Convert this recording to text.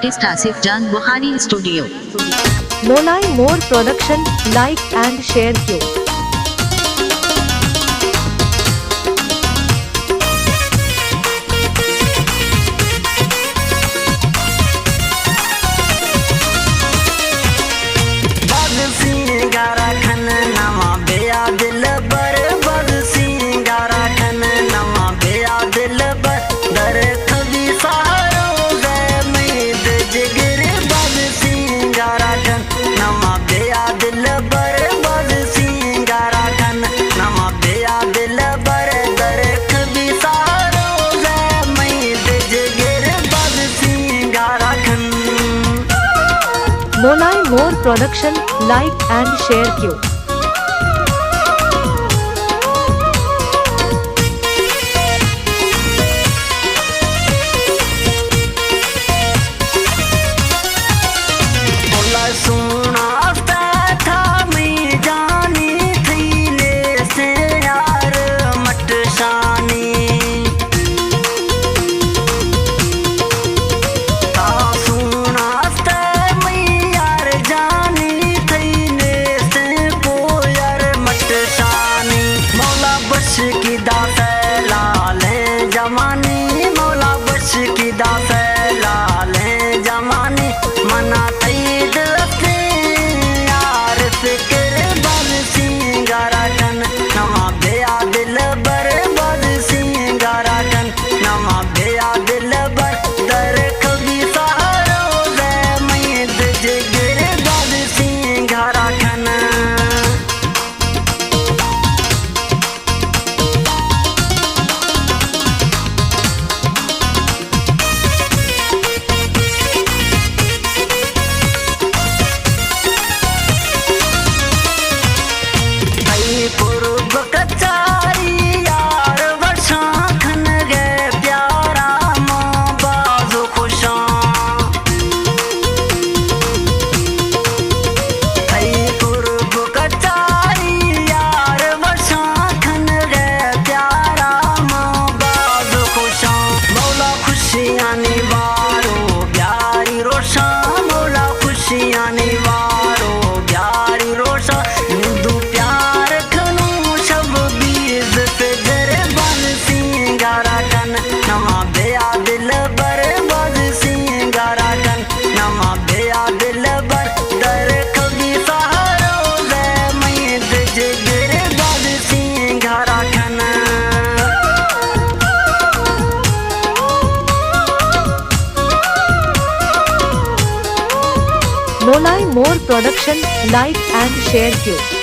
Artist Asif Jan Bukhari studio. मोलाई मोर production, like and share क्यों। मोलाई मोर प्रोडक्शन, लाइक एंड शेयर क्यों। की दासे लाले जमानी, मौला बश की दासे लाले जमानी। मना तईद अपने यार फिक्र बद सिंगारा कन नवा बेया दिल बर बद सिंगारा कन नवा बेया दिल बर दर कभी सहारो दे मैद जिगर बद सिंगारा कन। मोलाई मोर प्रोडक्शन, लाइक एंड शेयर क्यों।